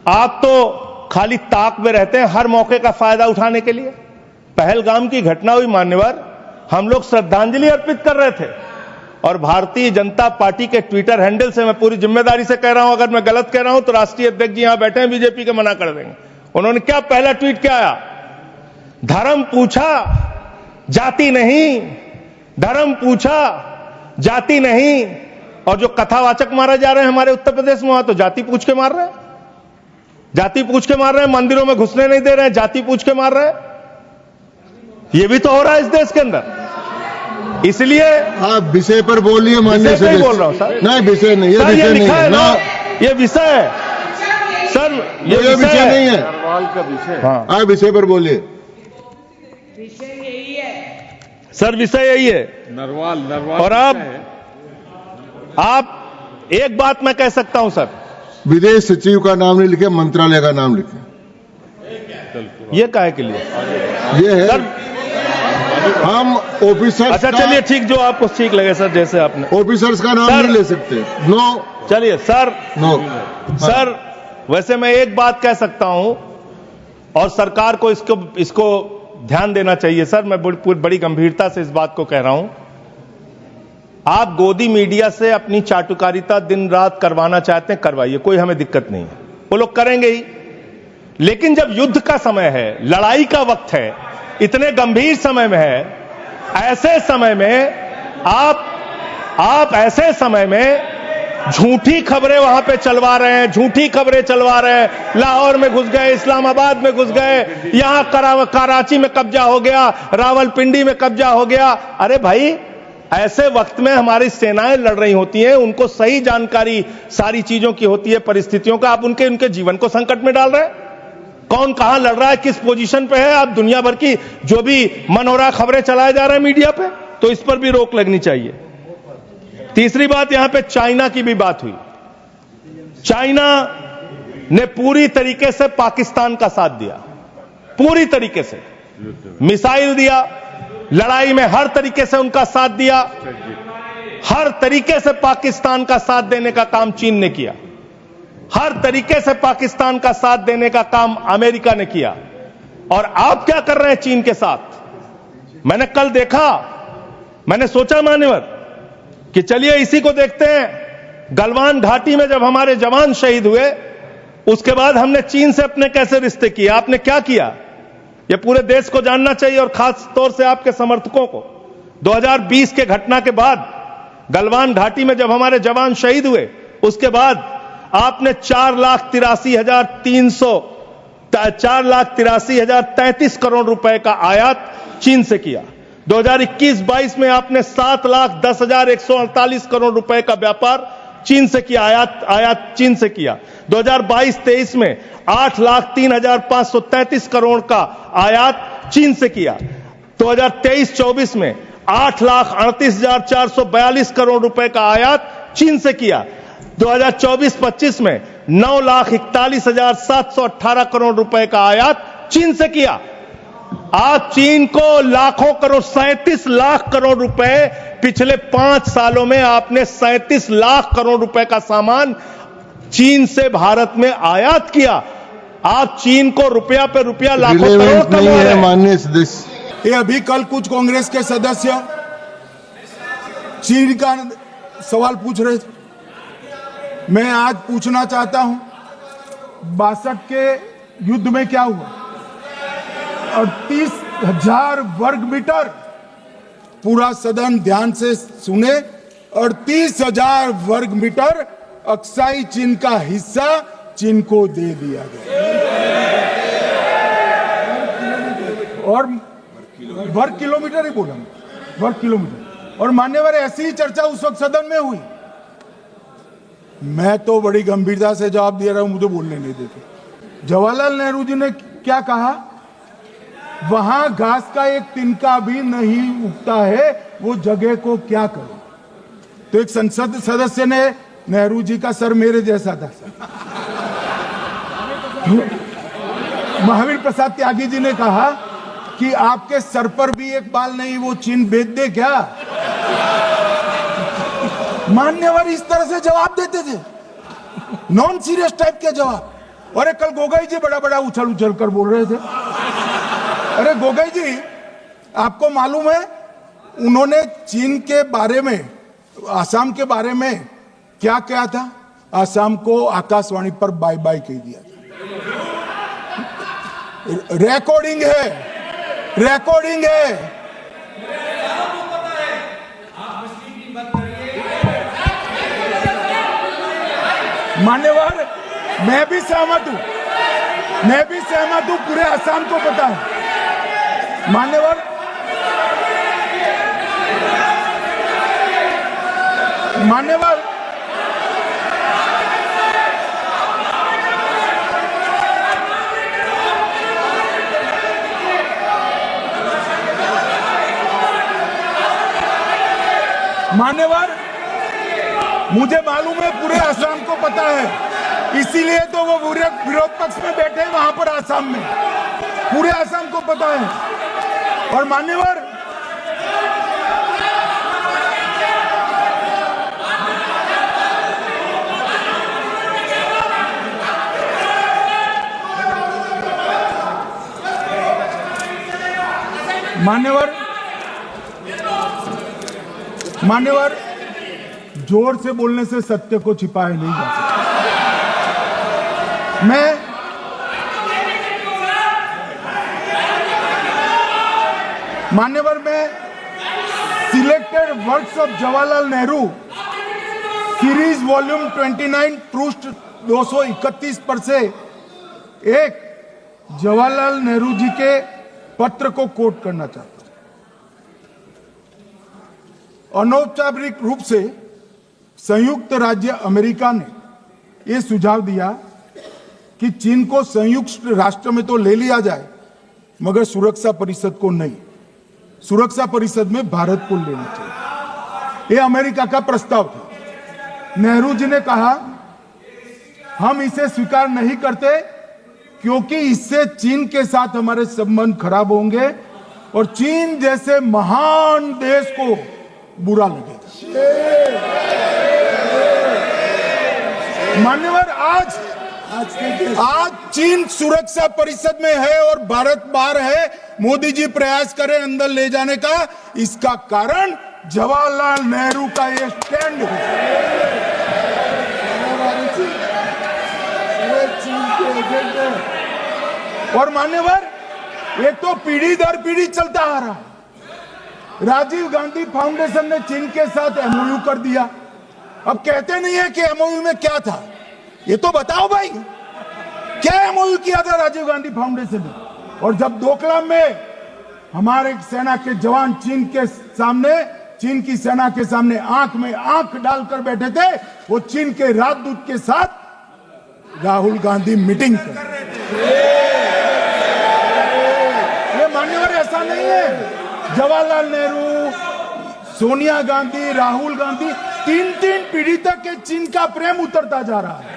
आप तो खाली ताक में रहते हैं हर मौके का फायदा उठाने के लिए। पहलगाम की घटना हुई मान्यवर, हम लोग श्रद्धांजलि अर्पित कर रहे थे और भारतीय जनता पार्टी के ट्विटर हैंडल से मैं पूरी जिम्मेदारी से कह रहा हूं, अगर मैं गलत कह रहा हूं तो राष्ट्रीय अध्यक्ष जी यहां बैठे हैं बीजेपी के, मना कर देंगे। उन्होंने क्या पहला ट्वीट क्या आया? धर्म पूछा जाति नहीं, धर्म पूछा जाति नहीं। और जो कथावाचक मारे जा रहे हैं हमारे उत्तर प्रदेश में, वहां तो जाति पूछ के मार रहे हैं, जाति पूछ के मार रहे हैं, मंदिरों में घुसने नहीं दे रहे हैं, जाति पूछ के मार रहे हैं। ये भी तो हो रहा है इस देश के अंदर। इसलिए आप विषय पर बोलिए। माननीय सदस्य बोल रहा हूं सर। नहीं, विषय नहीं, ये विषय नहीं है ना, ये विषय है सर, ये विषय नहीं है, नरवाल का विषय। हाँ, आप विषय पर बोलिए। विषय यही है सर, विषय यही है। नरवाल और आप एक बात मैं कह सकता हूं सर, विदेश सचिव का नाम नहीं लिखे, मंत्रालय का नाम लिखे। ये काहे के लिए? ये है सर, हम ऑफिसर्स अच्छा चलिए ठीक, जो आपको ठीक लगे सर, जैसे आपने ऑफिसर्स का नाम सर, नहीं ले सकते। नो, चलिए सर, नो सर वैसे मैं एक बात कह सकता हूं और सरकार को इसको ध्यान देना चाहिए सर। मैं बड़ी गंभीरता से इस बात को कह रहा हूं। आप गोदी मीडिया से अपनी चाटुकारिता दिन रात करवाना चाहते हैं, करवाइए, कोई हमें दिक्कत नहीं है, वो लोग करेंगे ही। लेकिन जब युद्ध का समय है, लड़ाई का वक्त है, इतने गंभीर समय में है, ऐसे समय में आप ऐसे समय में झूठी खबरें वहां पे चलवा रहे हैं, झूठी खबरें चलवा रहे हैं। लाहौर में घुस गए, इस्लामाबाद में घुस गए, यहां कराची में कब्जा हो गया, रावलपिंडी में कब्जा हो गया। अरे भाई, ऐसे वक्त में हमारी सेनाएं लड़ रही होती हैं, उनको सही जानकारी सारी चीजों की होती है, परिस्थितियों का। आप उनके जीवन को संकट में डाल रहे हैं। कौन कहां लड़ रहा है, किस पोजीशन पे है, आप दुनिया भर की जो भी मन हो रहा खबरें चलाए जा रहे हैं मीडिया पे, तो इस पर भी रोक लगनी चाहिए। तीसरी बात, यहां पे चाइना की भी बात हुई। चाइना ने पूरी तरीके से पाकिस्तान का साथ दिया, पूरी तरीके से मिसाइल दिया, लड़ाई में हर तरीके से उनका साथ दिया, हर तरीके से पाकिस्तान का साथ देने का काम चीन ने किया, हर तरीके से पाकिस्तान का साथ देने का काम अमेरिका ने किया। और आप क्या कर रहे हैं चीन के साथ? मैंने कल देखा, मैंने सोचा मान्यवर कि चलिए इसी को देखते हैं। गलवान घाटी में जब हमारे जवान शहीद हुए, उसके बाद हमने चीन से अपने कैसे रिश्ते किए, आपने क्या किया, यह पूरे देश को जानना चाहिए और खास तौर से आपके समर्थकों को। 2020 के घटना के बाद गलवान घाटी में जब हमारे जवान शहीद हुए, उसके बाद आपने 4,83,033 करोड़ रुपए का आयात चीन से किया। 2021-22 में आपने 7,10,148 करोड़ रुपए का व्यापार चीन से किया, आयात चीन से किया। 2022-23 में 8,03,533 करोड़ का आयात चीन से किया। 2023-24 में 8,38,442 करोड़ रुपए का आयात चीन से किया। 2024-25 में 9,41,718 करोड़ रुपए का आयात चीन से किया। आज चीन को लाखों करोड़, 37 लाख करोड़ रुपए पिछले 5 सालों में आपने 37 लाख करोड़ रुपए का सामान चीन से भारत में आयात किया। आप चीन को रुपया पे रुपया, लाखों करोड़ कमा रहे हैं। माननीय सदस्य, ये अभी कल कुछ कांग्रेस के सदस्य चीन का सवाल पूछ रहे थे। मैं आज पूछना चाहता हूं, 62 के युद्ध में क्या हुआ? 38,000 वर्ग मीटर, पूरा सदन ध्यान से सुने, 38,000 वर्ग मीटर अक्साई चीन का हिस्सा चीन को दे दिया गया। और वर्ग किलोमीटर ही बोला, वर्ग किलोमीटर। और मान्यवर, ऐसी ही चर्चा उस वक्त सदन में हुई। मैं तो बड़ी गंभीरता से जवाब दे रहा हूं, मुझे बोलने नहीं देते। जवाहरलाल नेहरू जी ने क्या कहा? वहां घास का एक तिनका भी नहीं उगता है, वो जगह को क्या करो। तो एक संसद सदस्य ने, नेहरू जी का सर मेरे जैसा था, महावीर प्रसाद त्यागी जी ने कहा कि आपके सर पर भी एक बाल नहीं, वो चीन बेच दे क्या? मान्यवर इस तरह से जवाब देते थे, नॉन सीरियस टाइप के जवाब। अरे कल गोगोई जी बड़ा बड़ा उछल उछल कर बोल रहे थे। अरे गोगोई जी, आपको मालूम है उन्होंने चीन के बारे में, आसाम के बारे में क्या कहा था? आसाम को आकाशवाणी पर बाय बाय कह दिया था। रिकॉर्डिंग है, रिकॉर्डिंग है। मान्यवर, मैं भी सहमत हूं, मैं भी सहमत हूं, पूरे असम को पता है। मान्यवर, मान्यवर, मान्यवर, मुझे मालूम है पूरे असम को पता है, इसीलिए तो वो विरोध पक्ष में बैठे हैं वहां पर असम में। पूरे असम को पता है। और मान्यवर, मान्यवर, मान्यवर, जोर से बोलने से सत्य को छिपाया नहीं जा सकता। मान्यवर, मैं selected works of Jawaharlal Nehru series volume 29 पृष्ठ 231 पर से एक जवाहरलाल नेहरू जी के पत्र को कोट करना चाहता हूं। अनौपचारिक रूप से संयुक्त राज्य अमेरिका ने यह सुझाव दिया कि चीन को संयुक्त राष्ट्र में तो ले लिया जाए, मगर सुरक्षा परिषद को नहीं। सुरक्षा परिषद में भारत को लेना चाहिए, यह अमेरिका का प्रस्ताव था। नेहरू जी ने कहा, हम इसे स्वीकार नहीं करते क्योंकि इससे चीन के साथ हमारे संबंध खराब होंगे और चीन जैसे महान देश को बुरा लगेगा। मान्यवर, आज चीन सुरक्षा परिषद में है और भारत बाहर है। मोदी जी प्रयास करें अंदर ले जाने का, इसका कारण जवाहरलाल नेहरू का ये स्टैंड है। और मान्यवर, ये तो पीढ़ी दर पीढ़ी चलता आ रहा है। राजीव गांधी फाउंडेशन ने चीन के साथ एमओयू कर दिया। अब कहते नहीं है कि एमओयू में क्या था, ये तो बताओ भाई, क्या एमओयू किया था राजीव गांधी फाउंडेशन ने? और जब डोकलाम में हमारे सेना के जवान चीन की सेना के सामने आंख में आंख डालकर बैठे थे, वो चीन के राजदूत के साथ राहुल गांधी मीटिंग कर रहे थे। ये मान्यवर, ऐसा नहीं है। जवाहरलाल नेहरू, सोनिया गांधी, राहुल गांधी, तीन पीढ़ी तक के चीन का प्रेम उतरता जा रहा है।